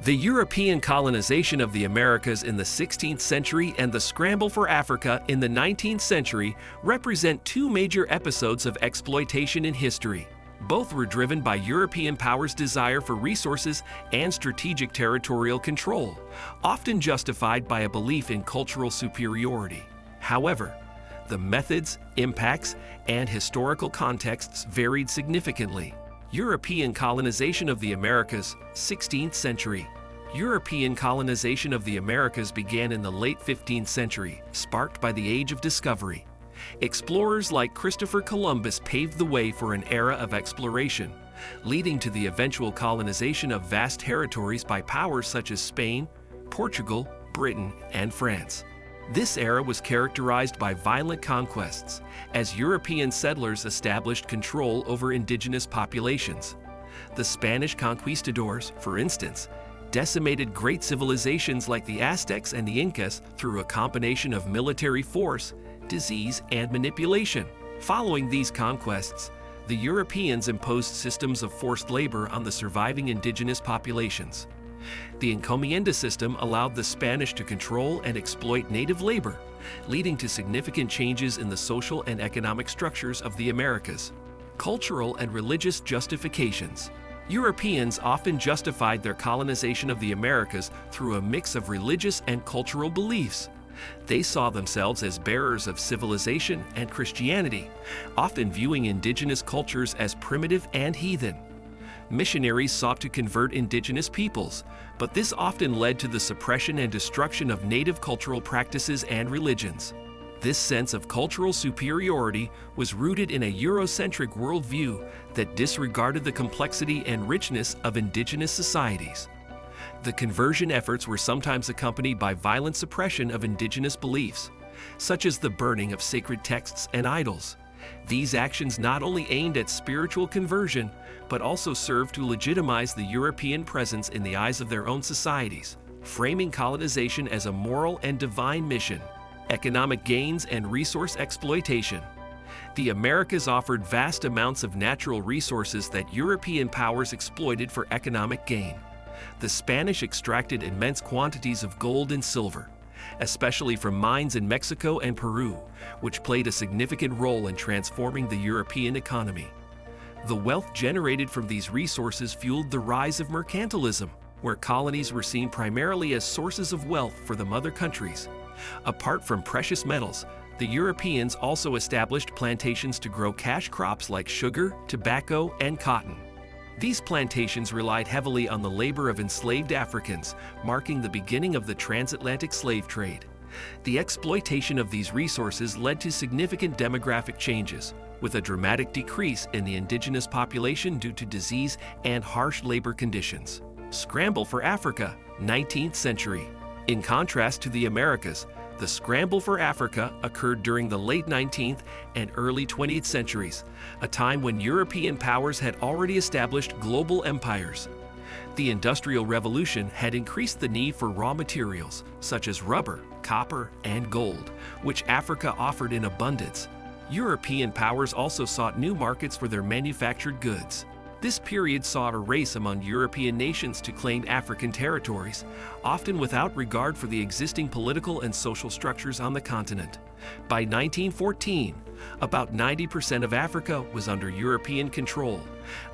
The European colonization of the Americas in the 16th century and the scramble for Africa in the 19th century represent two major episodes of exploitation in history. Both were driven by European powers' desire for resources and strategic territorial control, often justified by a belief in cultural superiority. However, the methods, impacts, and historical contexts varied significantly. European colonization of the Americas, 16th century. European colonization of the Americas began in the late 15th century, sparked by the Age of Discovery. Explorers like Christopher Columbus paved the way for an era of exploration, leading to the eventual colonization of vast territories by powers such as Spain, Portugal, Britain, and France. This era was characterized by violent conquests, as European settlers established control over indigenous populations. The Spanish conquistadors, for instance, decimated great civilizations like the Aztecs and the Incas through a combination of military force, disease, and manipulation. Following these conquests, the Europeans imposed systems of forced labor on the surviving indigenous populations. The encomienda system allowed the Spanish to control and exploit native labor, leading to significant changes in the social and economic structures of the Americas. Cultural and religious justifications. Europeans often justified their colonization of the Americas through a mix of religious and cultural beliefs. They saw themselves as bearers of civilization and Christianity, often viewing indigenous cultures as primitive and heathen. Missionaries sought to convert indigenous peoples, but this often led to the suppression and destruction of native cultural practices and religions. This sense of cultural superiority was rooted in a Eurocentric worldview that disregarded the complexity and richness of indigenous societies. The conversion efforts were sometimes accompanied by violent suppression of indigenous beliefs, such as the burning of sacred texts and idols. These actions not only aimed at spiritual conversion, but also served to legitimize the European presence in the eyes of their own societies, framing colonization as a moral and divine mission. Economic gains and resource exploitation. The Americas offered vast amounts of natural resources that European powers exploited for economic gain. The Spanish extracted immense quantities of gold and silver, especially from mines in Mexico and Peru, which played a significant role in transforming the European economy. The wealth generated from these resources fueled the rise of mercantilism, where colonies were seen primarily as sources of wealth for the mother countries. Apart from precious metals, the Europeans also established plantations to grow cash crops like sugar, tobacco, and cotton. These plantations relied heavily on the labor of enslaved Africans, marking the beginning of the transatlantic slave trade. The exploitation of these resources led to significant demographic changes, with a dramatic decrease in the indigenous population due to disease and harsh labor conditions. Scramble for Africa, 19th century. In contrast to the Americas, the scramble for Africa occurred during the late 19th and early 20th centuries, a time when European powers had already established global empires. The Industrial Revolution had increased the need for raw materials, such as rubber, copper, and gold, which Africa offered in abundance. European powers also sought new markets for their manufactured goods. This period saw a race among European nations to claim African territories, often without regard for the existing political and social structures on the continent. By 1914, about 90% of Africa was under European control,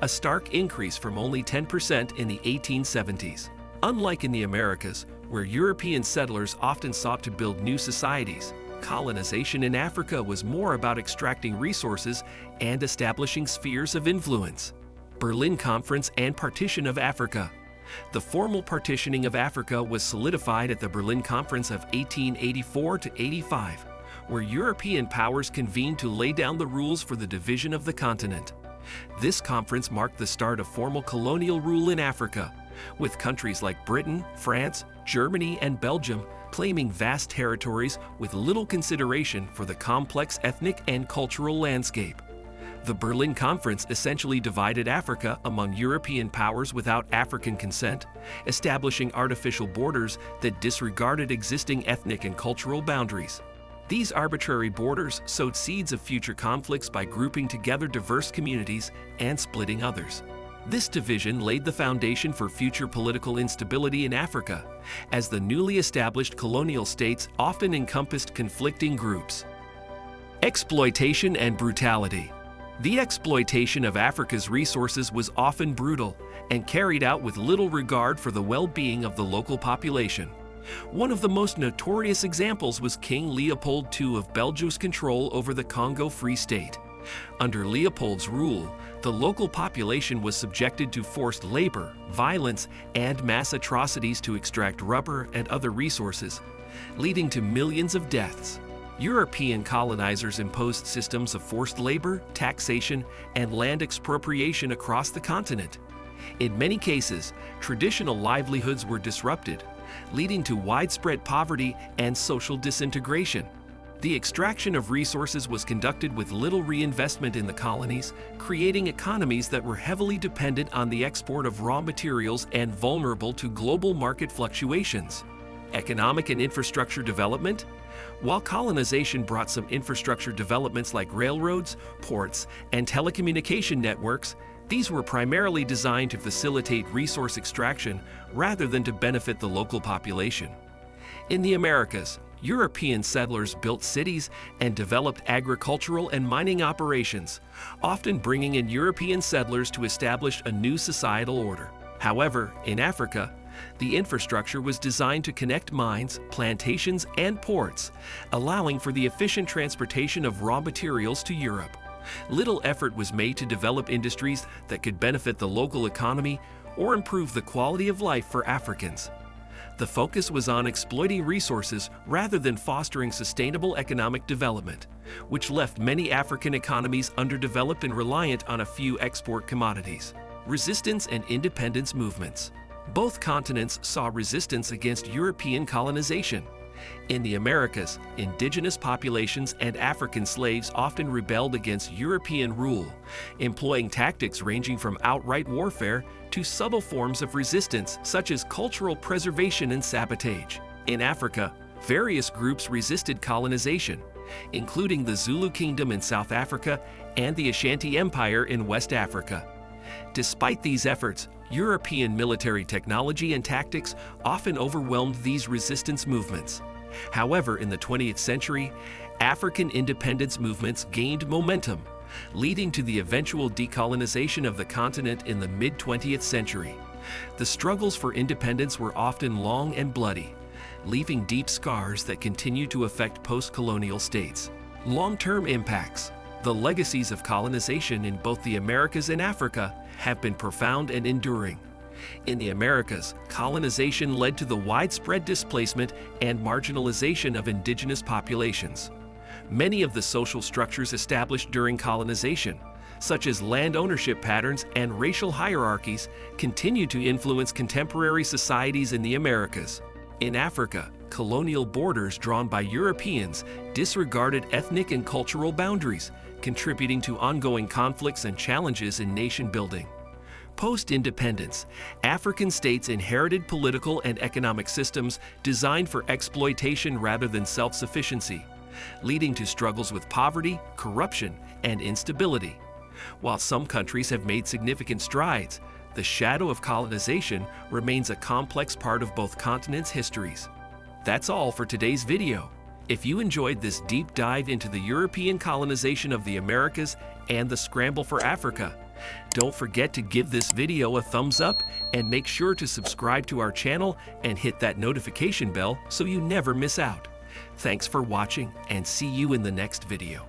a stark increase from only 10% in the 1870s. Unlike in the Americas, where European settlers often sought to build new societies, colonization in Africa was more about extracting resources and establishing spheres of influence. Berlin Conference and Partition of Africa. The formal partitioning of Africa was solidified at the Berlin Conference of 1884–85, where European powers convened to lay down the rules for the division of the continent. This conference marked the start of formal colonial rule in Africa, with countries like Britain, France, Germany, and Belgium claiming vast territories with little consideration for the complex ethnic and cultural landscape. The Berlin Conference essentially divided Africa among European powers without African consent, establishing artificial borders that disregarded existing ethnic and cultural boundaries. These arbitrary borders sowed seeds of future conflicts by grouping together diverse communities and splitting others. This division laid the foundation for future political instability in Africa, as the newly established colonial states often encompassed conflicting groups. Exploitation and brutality. The exploitation of Africa's resources was often brutal and carried out with little regard for the well-being of the local population. One of the most notorious examples was King Leopold II of Belgium's control over the Congo Free State. Under Leopold's rule, the local population was subjected to forced labor, violence, and mass atrocities to extract rubber and other resources, leading to millions of deaths. European colonizers imposed systems of forced labor, taxation, and land expropriation across the continent. In many cases, traditional livelihoods were disrupted, leading to widespread poverty and social disintegration. The extraction of resources was conducted with little reinvestment in the colonies, creating economies that were heavily dependent on the export of raw materials and vulnerable to global market fluctuations. Economic and infrastructure development. While colonization brought some infrastructure developments like railroads, ports, and telecommunication networks, these were primarily designed to facilitate resource extraction rather than to benefit the local population. In the Americas, European settlers built cities and developed agricultural and mining operations, often bringing in European settlers to establish a new societal order. However, in Africa, the infrastructure was designed to connect mines, plantations, and ports, allowing for the efficient transportation of raw materials to Europe. Little effort was made to develop industries that could benefit the local economy or improve the quality of life for Africans. The focus was on exploiting resources rather than fostering sustainable economic development, which left many African economies underdeveloped and reliant on a few export commodities. Resistance and independence movements. Both continents saw resistance against European colonization. In the Americas, indigenous populations and African slaves often rebelled against European rule, employing tactics ranging from outright warfare to subtle forms of resistance such as cultural preservation and sabotage. In Africa, various groups resisted colonization, including the Zulu Kingdom in South Africa and the Ashanti Empire in West Africa. Despite these efforts, European military technology and tactics often overwhelmed these resistance movements. However, in the 20th century, African independence movements gained momentum, leading to the eventual decolonization of the continent in the mid-20th century. The struggles for independence were often long and bloody, leaving deep scars that continue to affect post-colonial states. Long-term impacts. The legacies of colonization in both the Americas and Africa have been profound and enduring. In the Americas, colonization led to the widespread displacement and marginalization of indigenous populations. Many of the social structures established during colonization, such as land ownership patterns and racial hierarchies, continue to influence contemporary societies in the Americas. In Africa, colonial borders drawn by Europeans disregarded ethnic and cultural boundaries, contributing to ongoing conflicts and challenges in nation building. Post-independence, African states inherited political and economic systems designed for exploitation rather than self-sufficiency, leading to struggles with poverty, corruption, and instability. While some countries have made significant strides, the shadow of colonization remains a complex part of both continents' histories. That's all for today's video. If you enjoyed this deep dive into the European colonization of the Americas and the scramble for Africa, don't forget to give this video a thumbs up and make sure to subscribe to our channel and hit that notification bell so you never miss out. Thanks for watching and see you in the next video.